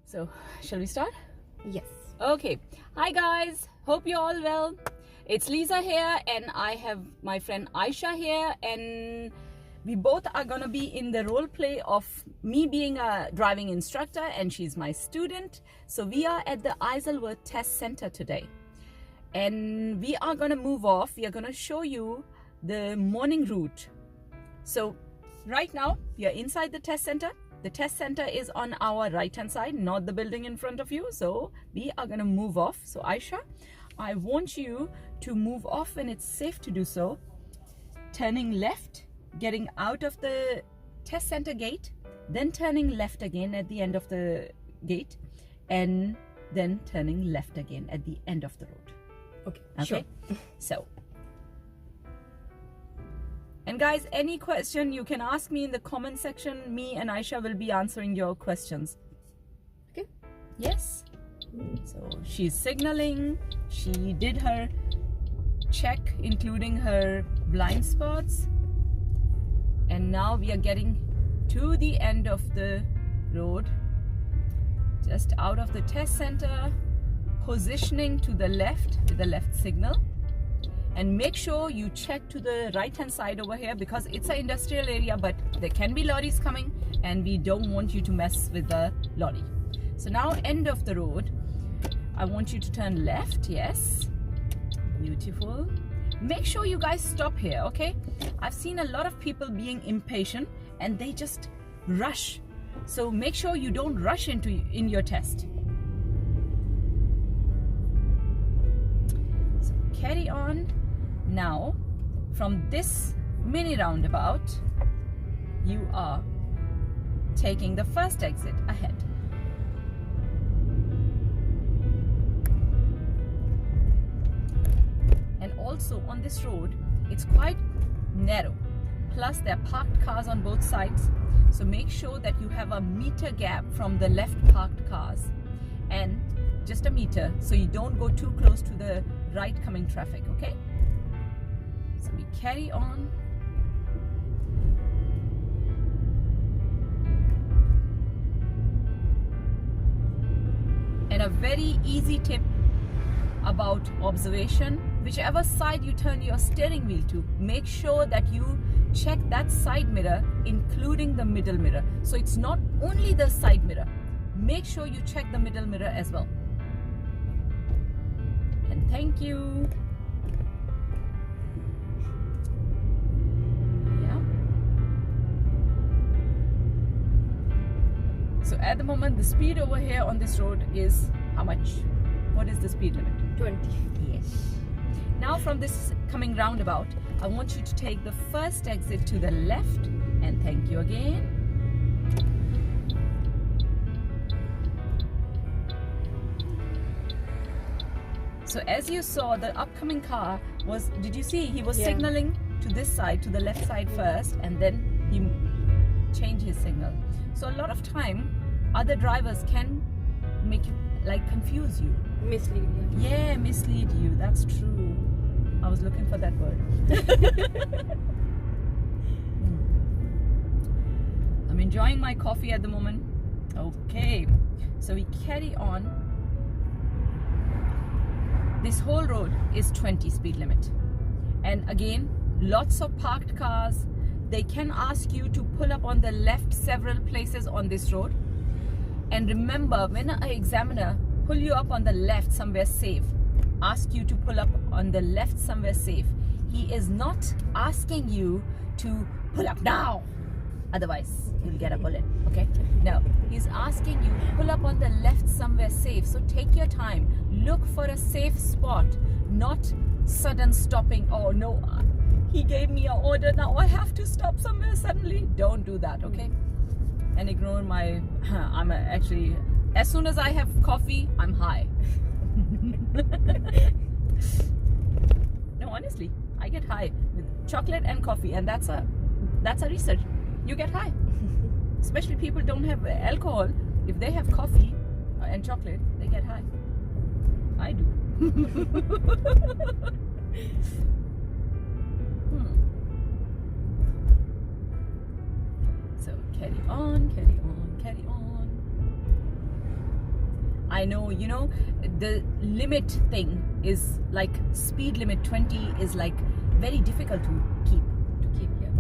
So, shall we start? Yes. Okay. Hi guys. Hope you're all well. It's Lisa here and I have my friend Aisha here, and we both are gonna be in the role play of me being a driving instructor and she's my student. So we are at the Isleworth Test Center today. And we are gonna move off. We are gonna show you the morning route. So right now we are inside the test center. The test center is on our right hand side, not the building in front of you. So we are gonna move off. So Aisha, I want you to move off when it's safe to do so. Turning left, getting out of the test center gate, then turning left again at the end of the gate, and then turning left again at the end of the road. Okay. Okay. So, and guys, any question you can ask me in the comment section. Me and Aisha will be answering your questions. Okay. Yes. So she's signaling. She did her check, including her blind spots. And now we are getting to the end of the road, just out of the test center, positioning to the left with the left signal. And make sure you check to the right hand side over here because it's an industrial area, but there can be lorries coming and we don't want you to mess with the lorry. So now end of the road, I want you to turn left. Yes, beautiful. Make sure you guys stop here, okay? I've seen a lot of people being impatient and they just rush. So make sure you don't rush in your test. So carry on. Now, from this mini roundabout, you are taking the first exit ahead. And also on this road, it's quite narrow. Plus, there are parked cars on both sides. So make sure that you have a meter gap from the left parked cars and just a meter so you don't go too close to the right coming traffic, okay? So we carry on. And a very easy tip about observation, whichever side you turn your steering wheel to, make sure that you check that side mirror, including the middle mirror. So it's not only the side mirror, make sure you check the middle mirror as well. And thank you. So at the moment, the speed over here on this road is how much? What is the speed limit? 20. Yes. Now from this coming roundabout, I want you to take the first exit to the left, and thank you again. So as you saw, the upcoming car was, did you see? He was signaling to this side, to the left side first, and then he changed his signal. So a lot of time, other drivers can make you, like, confuse you. Mislead you. Yeah, mislead you. That's true. I was looking for that word. I'm enjoying my coffee at the moment. Okay, so we carry on. This whole road is 20 speed limit. And again, lots of parked cars. They can ask you to pull up on the left several places on this road. And remember, when an examiner pull you up on the left somewhere safe, ask you to pull up on the left somewhere safe, he is not asking you to pull up now. Otherwise, you'll get a bullet, okay? No, he's asking you pull up on the left somewhere safe. So take your time. Look for a safe spot, not sudden stopping. Oh no, he gave me an order, now I have to stop somewhere suddenly. Don't do that, okay? And ignore my, I'm actually, as soon as I have coffee, I'm high. No, honestly, I get high with chocolate and coffee, and that's a research. You get high. Especially people don't have alcohol. If they have coffee and chocolate, they get high. I do. So carry on, carry on, carry on. I know, you know, the limit thing is like speed limit 20 is like very difficult to keep.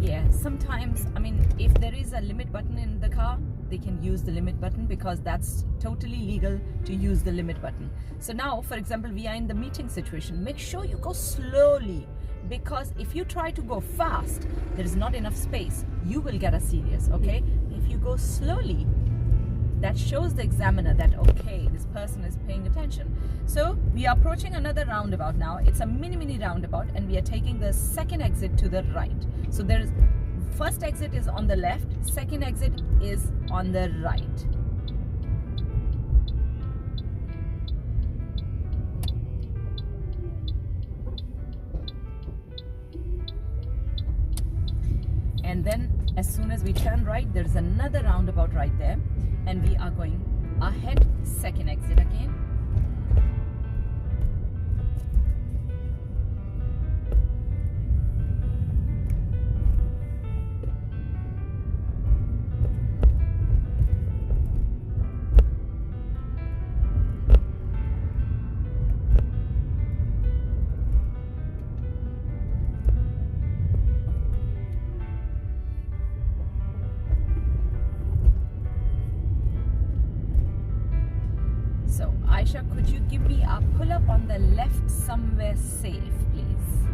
Yeah, sometimes, I mean, if there is a limit button in the car, they can use the limit button because that's totally legal to use the limit button. So now, for example, we are in the meeting situation. Make sure you go slowly, because if you try to go fast, there is not enough space. You will get a serious, okay? If you go slowly, that shows the examiner that, okay, this person is paying attention. So we are approaching another roundabout now. It's a mini roundabout, and we are taking the second exit to the right. So there is, first exit is on the left, second exit is on the right. And then as soon as we turn right, there's another roundabout right there, and we are going ahead, second exit again. So Aisha, could you give me a pull up on the left somewhere safe, please?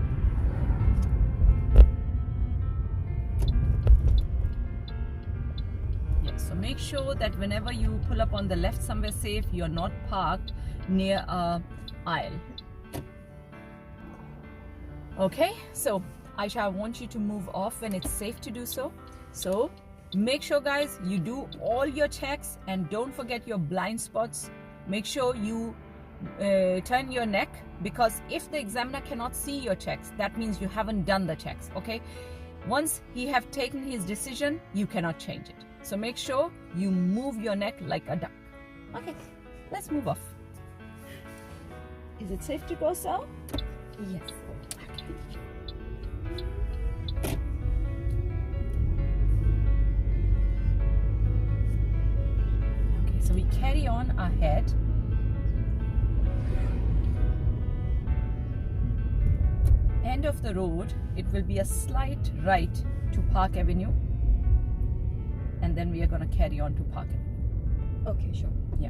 Yeah, so make sure that whenever you pull up on the left somewhere safe, you're not parked near a aisle. Okay, so Aisha, I want you to move off when it's safe to do so. So make sure, guys, you do all your checks, and don't forget your blind spots. Make sure you turn your neck, because if the examiner cannot see your checks, that means you haven't done the checks, okay? Once he have taken his decision, you cannot change it. So make sure you move your neck like a duck. Okay, let's move off. Is it safe to go, Sal? Yes. So we carry on ahead. End of the road, it will be a slight right to Park Avenue, and then we are going to carry on to Park Avenue. Okay, sure. Yeah.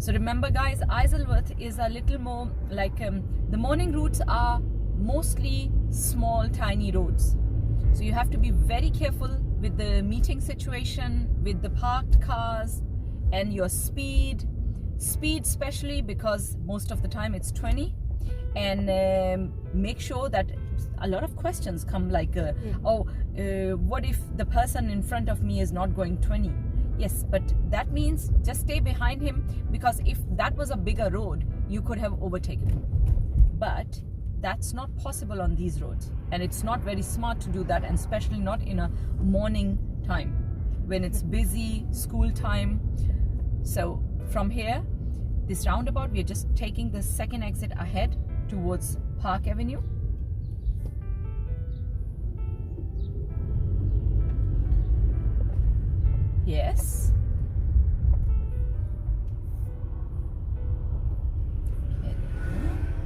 So remember, guys, Isleworth is a little more like the morning routes are mostly small, tiny roads. So you have to be very careful with the meeting situation, with the parked cars, and your speed especially, because most of the time it's 20. And make sure that a lot of questions come like, what if the person in front of me is not going 20? Yes, but that means just stay behind him, because if that was a bigger road, you could have overtaken him. But that's not possible on these roads, and it's not very smart to do that, and especially not in a morning time when it's busy school time. So from here, this roundabout, we're just taking the second exit ahead towards Park Avenue. Yes.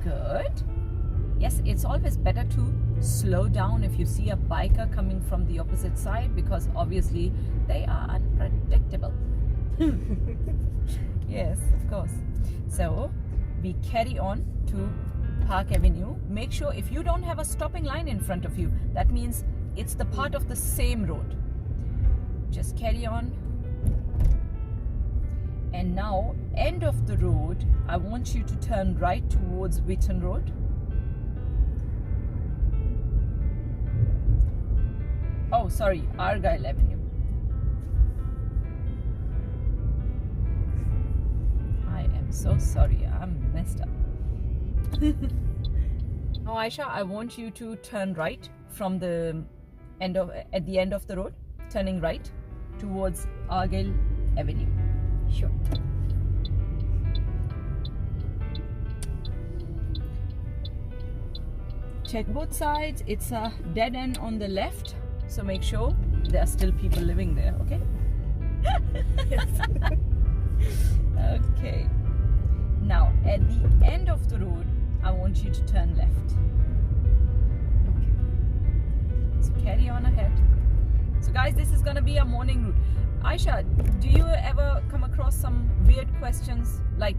Good. Yes, it's always better to slow down if you see a biker coming from the opposite side, because obviously they are unpredictable. Yes, of course. So we carry on to Park Avenue. Make sure if you don't have a stopping line in front of you, that means it's the part of the same road. Just carry on. And now, end of the road, I want you to turn right towards Whitton Road. Oh, sorry, Argyle Avenue. I am so sorry, I'm messed up. Now, Aisha, I want you to turn right from the end of, at the end of the road, turning right towards Argyle Avenue. Sure. check both sides. It's a dead end on the left, so make sure there are still people living there, okay? Okay. Now, at the end of the road, I want you to turn left. Okay. So carry on ahead. So guys, this is gonna be a morning route. Aisha, do you ever come across some weird questions, like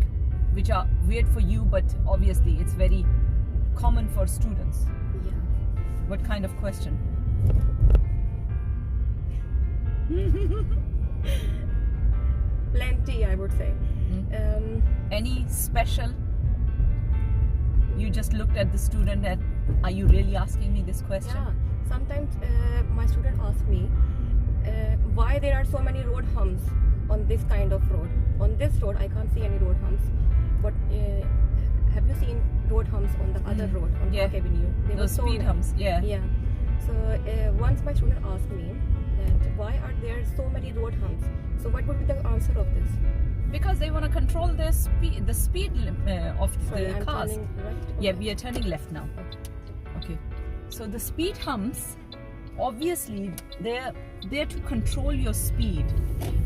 which are weird for you, but obviously it's very common for students? Yeah. What kind of question? Plenty, I would say. Any special? You just looked at the student and are you really asking me this question? Yeah. Sometimes my student asks me why there are so many road humps on this kind of road. On this road, I can't see any road humps. But have you seen road humps on the other road, on Park Avenue? They Those were so speed many. humps, yeah. Yeah. So once my student asked me that why are there so many road humps? So what would be the answer of this? Because they want to control the speed of Sorry, the I'm cars. turning right? Yeah, Okay. we are turning left now. Okay. So the speed humps, obviously, they're there to control your speed.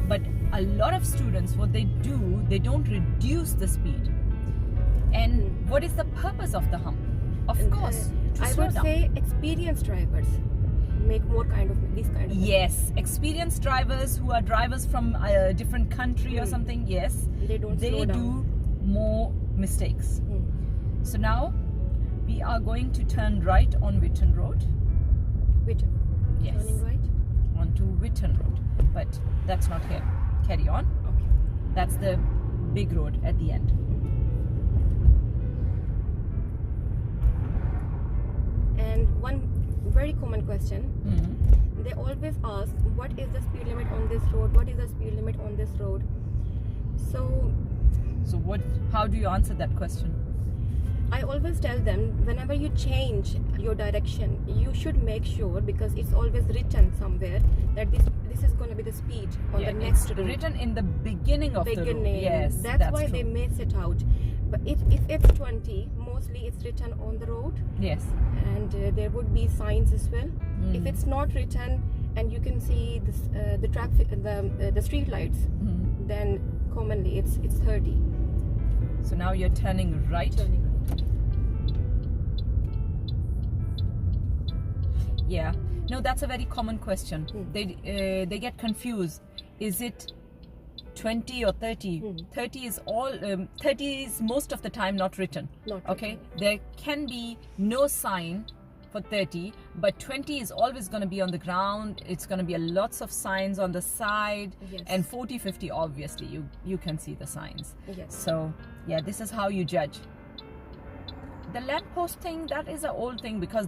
But a lot of students, what they do, they don't reduce the speed. And what is the purpose of the hump? Of course, to I slow would down. say experienced drivers make more kind of these kind of Yes, experienced drivers who are drivers from a different country or something, yes, They don't they slow down. do more mistakes. So now we are going to turn right on Whitton Road. Whitton. Yes. Turning right. Onto Whitton Road, but that's not here. Carry on. Okay. That's the big road at the end. And one very common question, Mhm. they always ask, what is the speed limit on this road? What is the speed limit on this road? So So how do you answer that question? I always tell them, whenever you change your direction, you should make sure, because it's always written somewhere, that this is going to be the speed on the next it's road. written in the beginning of the road. Beginning. Yes, that's why true. they miss it out. But if it's 20, mostly it's written on the road, Yes. and there would be signs as well. If it's not written and you can see this, the traffic, the street lights, then commonly it's 30. So now you're turning right. Turning right. Yeah. No, that's a very common question. They get confused. Is it 20 or 30? 30 is 30 is most of the time not written. Not Okay. written. There can be no sign for 30, but 20 is always going to be on the ground. It's going to be lots of signs on the side. Yes. And 40, 50, obviously you can see the signs. Yes. So yeah, this is how you judge. The lamppost thing, that is an old thing, because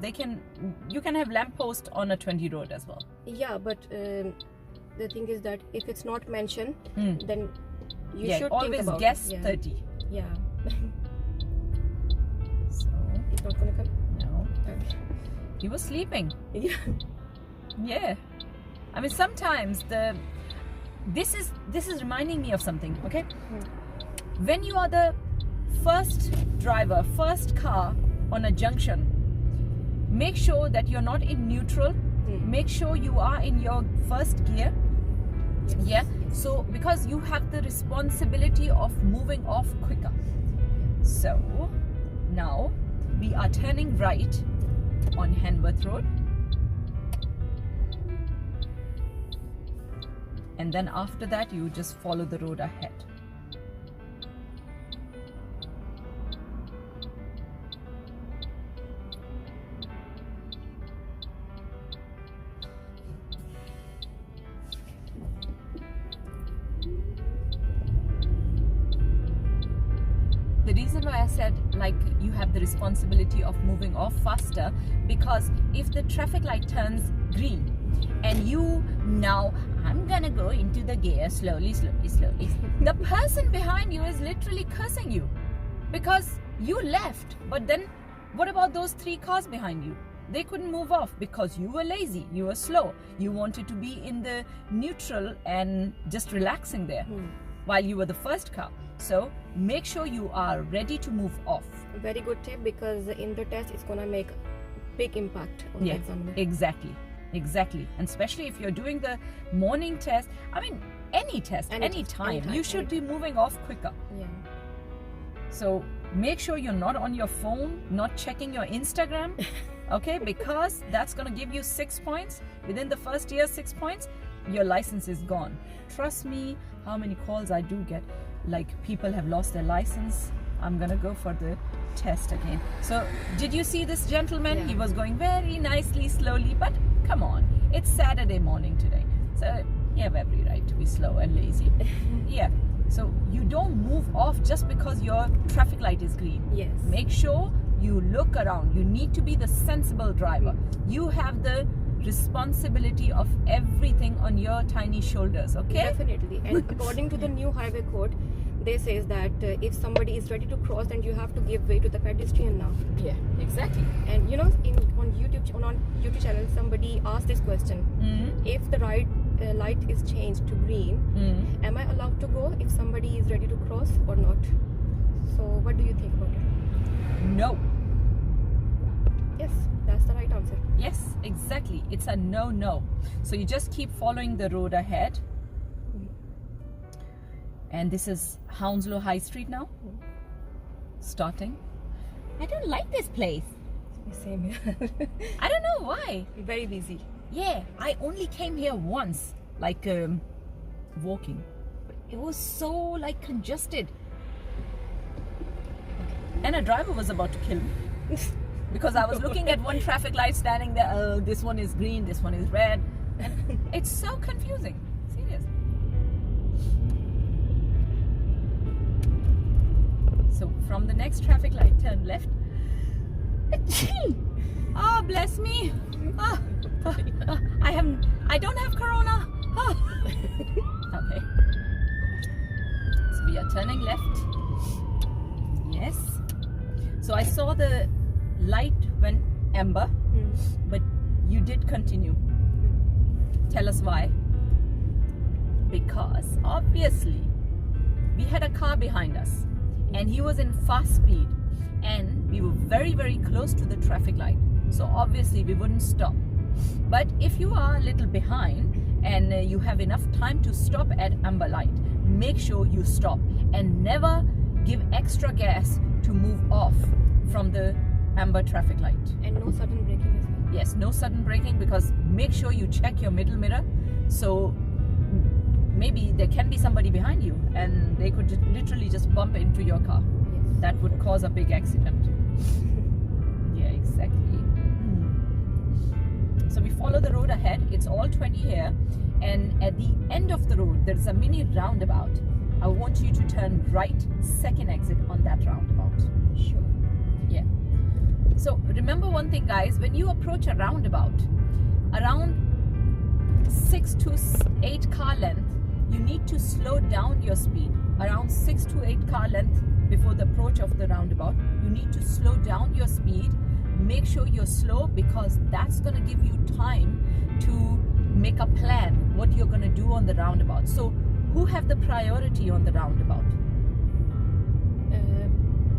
you can have lamppost on a 20 road as well. Yeah, but the thing is that if it's not mentioned, then you Yeah, should always think about guess it. Yeah. 30. Yeah. So It's not gonna come. no, Okay. he was sleeping. Yeah. Yeah, I mean sometimes this is reminding me of something. Okay, when you are the first driver, first car on a junction, make sure that you're not in neutral. Make sure you are in your first gear. Yes. Yeah. So because you have the responsibility of moving off quicker. So now we are turning right on Henworth Road. And then after that you just follow the road ahead. The reason why I said like you have the responsibility of moving off faster, because if the traffic light turns green and you now, I'm gonna go into the gear slowly, the person behind you is literally cursing you because you left. But then what about those 3 cars behind you? They couldn't move off because you were lazy, you were slow, you wanted to be in the neutral and just relaxing there while you were the first car. So make sure you are ready to move off. Very good tip, because in the test it's gonna make big impact on the examiner. Exactly. And especially if you're doing the morning test, I mean, any test, any time, you should be moving off quicker. Yeah. So make sure you're not on your phone, not checking your Instagram, okay? Because that's going to give you 6 points. Within the first year, 6 points, your license is gone. Trust me, how many calls I do get, like people have lost their license. I'm going to go for the test again. So did you see this gentleman? Yeah. He was going very nicely, slowly, but come on, it's Saturday morning today. So you have every right to be slow and lazy. Yeah. So you don't move off just because your traffic light is green. Yes. Make sure you look around. You need to be the sensible driver. You have the responsibility of everything on your tiny shoulders, okay? Definitely. And according to the new highway code, they says that if somebody is ready to cross, then you have to give way to the pedestrian now. Yeah, exactly. And you know, on YouTube channel, somebody asked this question: if the right light is changed to green, am I allowed to go if somebody is ready to cross or not? So what do you think about it? No. Yes, that's the right answer. Yes, exactly. It's a no. So you just keep following the road ahead. And this is Hounslow High Street now. Starting. I don't like this place. Same here. I don't know why. Very busy. Yeah, I only came here once, like walking. But it was so like congested. And a driver was about to kill me. Because I was looking at one traffic light standing there. Oh, this one is green, this one is red. And it's so confusing. Serious. So from the next traffic light, turn left. Oh, bless me. Oh, I don't have corona. Oh. Okay. So we are turning left. Yes. So I saw the light went amber, but you did continue. Tell us why. Because obviously we had a car behind us and he was in fast speed and we were very, very close to the traffic light. So obviously we wouldn't stop. But if you are a little behind and you have enough time to stop at amber light, make sure you stop and never give extra gas to move off from the amber traffic light. And no sudden braking as well. Yes, no sudden braking, because make sure you check your middle mirror. So maybe there can be somebody behind you and they could literally just bump into your car. Yes. That would cause a big accident. Yeah, exactly. So we follow the road ahead. It's all 20 here. And at the end of the road, there's a mini roundabout. I want you to turn right, second exit on that roundabout. Sure. Yeah. So remember one thing, guys, when you approach a roundabout, around 6 to 8 car length, you need to slow down your speed. Around 6 to 8 car length before the approach of the roundabout, you need to slow down your speed. Make sure you're slow, because that's going to give you time to make a plan what you're going to do on the roundabout. So who have the priority on the roundabout?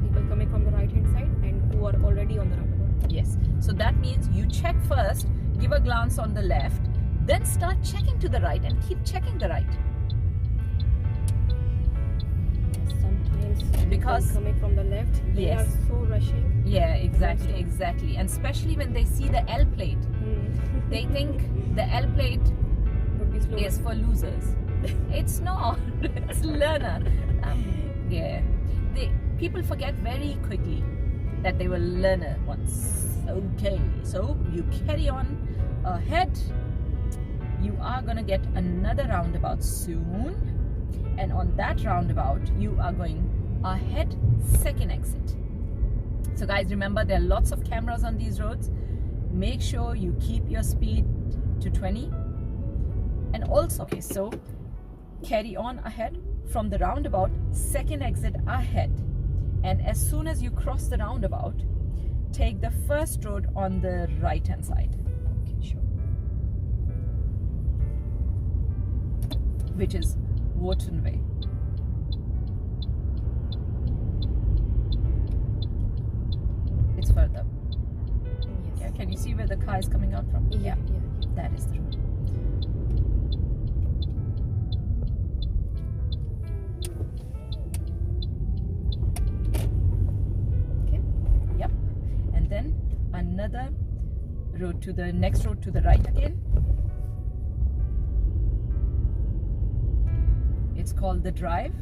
People coming from the right hand side and who are already on the roundabout. Yes. So that means you check first, give a glance on the left, then start checking to the right and keep checking the right. Sometimes Because people coming from the left, they are so rushing. Yeah, exactly. And especially when they see the L plate, they think the L plate Would be slow. is for losers. It's not. It's learner. Yeah. People forget very quickly that they were learner once. Okay, so you carry on ahead. You are gonna get another roundabout soon, and on that roundabout you are going ahead, second exit. So guys, remember there are lots of cameras on these roads. Make sure you keep your speed to 20. And also, okay, so carry on ahead from the roundabout, second exit ahead. And as soon as you cross the roundabout, take the first road on the right hand side. Okay, sure. Which is Whitton Way. It's further. Yes. Okay, Can you see where the car is coming out from? Yeah. That is the road. Okay. Yep. And then another road to the next road to the right again. It's called the drive.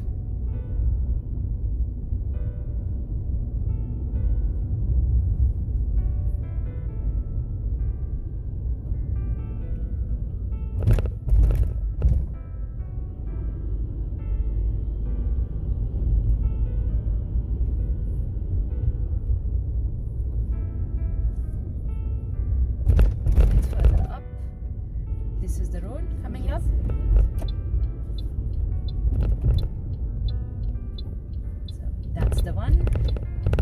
It's further up. This is the road coming up. So that's the one.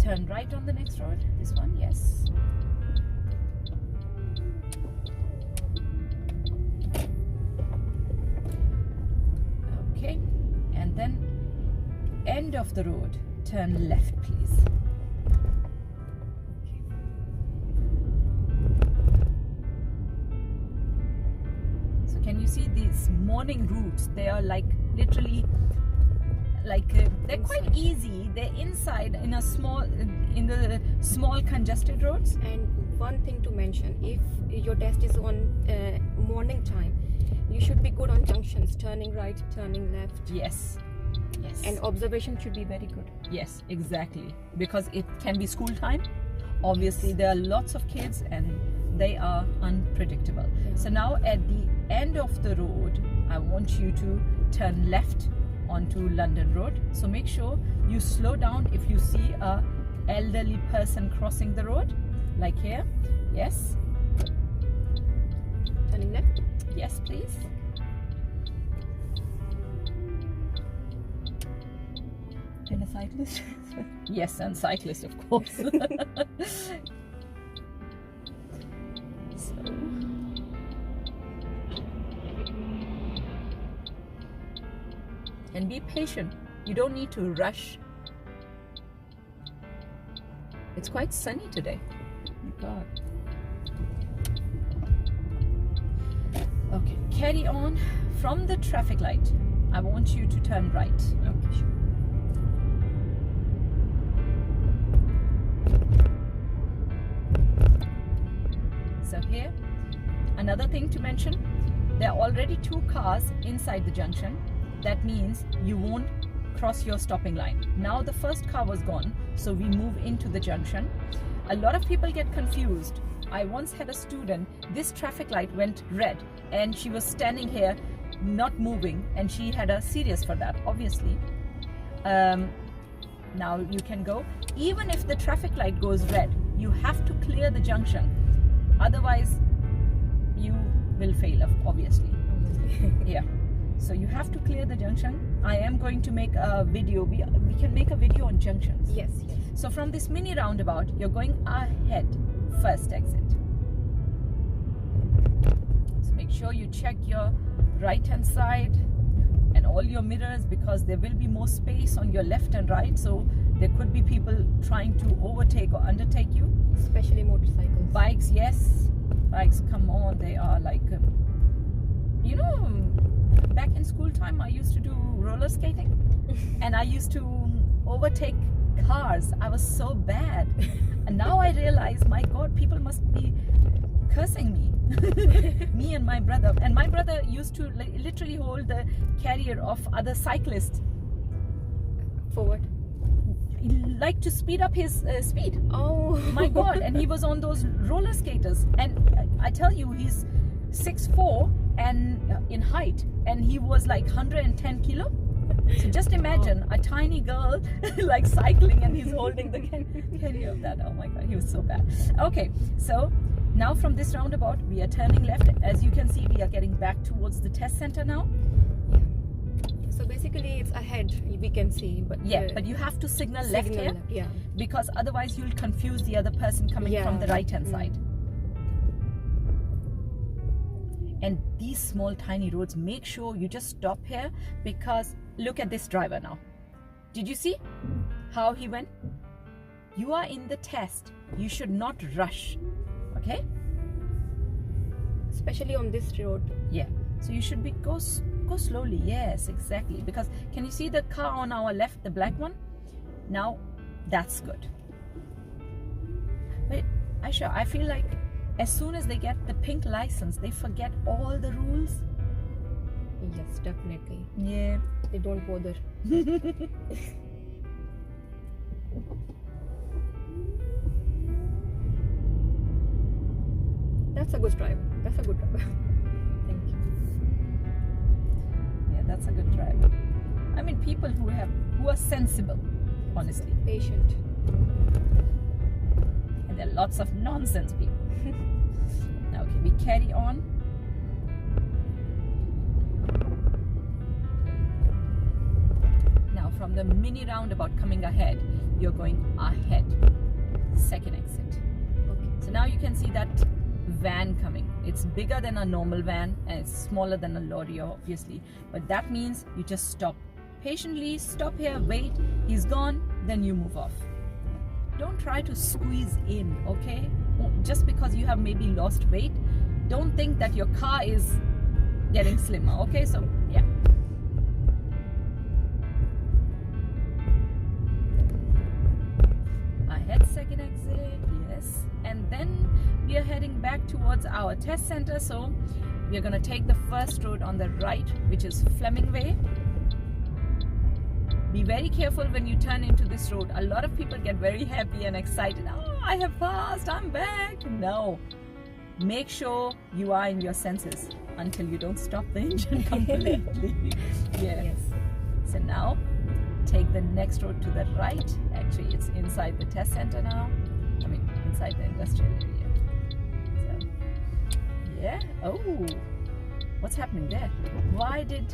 Turn right on the next road. This one, yes. Okay, and then end of the road. Turn left, please. So can you see these morning routes? They are like literally they're quite easy. They're inside in a small the small congested roads. And one thing to mention, if your test is on morning time, you should be good on junctions, turning right, turning left. Yes. And observation should be very good. Yes, exactly. Because it can be school time. Obviously, there are lots of kids and they are unpredictable. Yeah. So now at the end of the road, I want you to turn left onto London Road. So make sure you slow down if you see a elderly person crossing the road, like here. Yes. Turning left. Yes, please. And a cyclist. Yes, and cyclist, of course. So. And be patient. You don't need to rush. It's quite sunny today. Oh my God. Okay, carry on. From the traffic light, I want you to turn right. Okay, sure. So here, another thing to mention, there are already 2 cars inside the junction. That means you won't cross your stopping line. Now the first car was gone, so we move into the junction. A lot of people get confused. I once had a student, this traffic light went red and she was standing here not moving, and she had a serious for that, obviously. Now you can go. Even if the traffic light goes red, you have to clear the junction. Otherwise, you will fail, obviously. Yeah. So you have to clear the junction. I am going to make a video. We can make a video on junctions. Yes. So from this mini roundabout, you're going ahead, first exit. So make sure you check your right hand side and all your mirrors, because there will be more space on your left and right. So there could be people trying to overtake or undertake you. Especially motorcycles. Bikes, yes. Bikes, come on. They are like, you know, back in school time, I used to do roller skating and I used to overtake cars. I was so bad. And now I realize, my God, people must be cursing me. Me and my brother. And my brother used to literally hold the carrier of other cyclists. For what? He liked to speed up his speed. Oh my God. And he was on those roller skaters. And I tell you, he's 6'4" and in height, and he was like 110 kilo. So just imagine a tiny girl like cycling, and he's holding the carrier of that. Oh my God, he was so bad. Okay, so now from this roundabout, we are turning left. As you can see, we are getting back towards the test center now. Yeah. So basically, it's ahead. We can see, but yeah, but you have to signal left here, yeah, because otherwise you'll confuse the other person coming from the right hand side. And these small tiny roads, make sure you just stop here, because look at this driver now. Did you see how he went? You are in the test. You should not rush. okay? Especially on this road. Yeah, so you should go slowly. Yes, exactly, because can you see the car on our left, the black one? Now that's good. But Aisha, I feel like as soon as they get the pink license, they forget all the rules. Yes, definitely. Yeah, They don't bother. That's a good driver. That's a good driver. Thank you. yeah, that's a good driver. I mean, people who are sensible, honestly. Patient. And there are lots of nonsense people. Now, okay, we carry on. Now, from the mini roundabout coming ahead, you're going ahead. Second exit. Okay. So now you can see that van coming. It's bigger than a normal van and it's smaller than a lorry, obviously. But that means you just stop. Patiently stop here, wait, he's gone, then you move off. Don't try to squeeze in, okay? Just because you have maybe lost weight, don't think that your car is getting slimmer, okay? So, yeah. Ahead, second exit, yes. And then we are heading back towards our test center. So, we are going to take the first road on the right, which is Fleming Way. Be very careful when you turn into this road. A lot of people get very happy and excited. Oh, I have passed, I'm back. No. Make sure you are in your senses until you don't stop the engine completely. Yeah. Yes. So now, take the next road to the right. Actually, it's inside the test center now. I mean, inside the industrial area. So, yeah. Oh, what's happening there? Why did...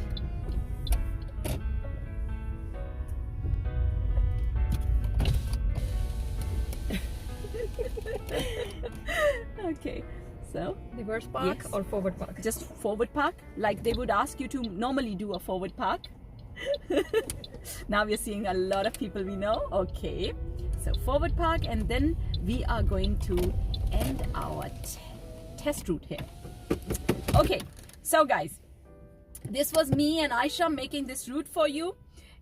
Okay, so Reverse park yes. or forward park? Just forward park, like they would ask you to normally do a forward park. Now we're seeing a lot of people we know. Okay, so forward park, and then we are going to end our test route here. Okay, so guys, this was me and Aisha making this route for you,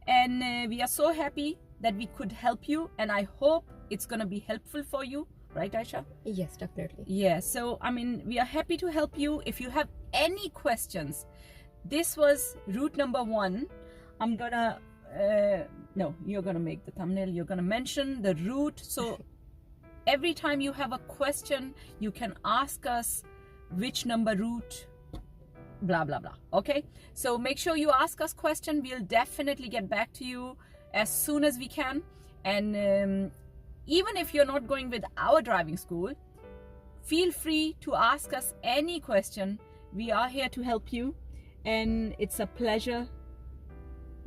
and we are so happy that we could help you, and I hope it's gonna be helpful for you. Right, Aisha? Yes, definitely. Yeah, so I mean, we are happy to help you. If you have any questions, this was route number 1. I'm gonna, no, you're gonna make the thumbnail. You're gonna mention the route. So every time you have a question, you can ask us which number route, blah, blah, blah. Okay? So make sure you ask us question. We'll definitely get back to you as soon as we can. And even if you're not going with our driving school, feel free to ask us any question. We are here to help you, and it's a pleasure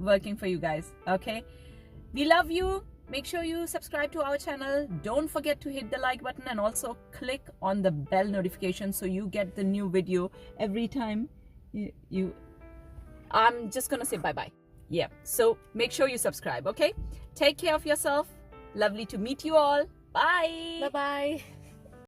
working for you guys. Okay, we love you. Make sure you subscribe to our channel. Don't forget to hit the like button and also click on the bell notification so you get the new video every time you I'm just gonna say bye-bye. Yeah, so make sure you subscribe. Okay, take care of yourself. Lovely to meet you all. Bye. Bye-bye.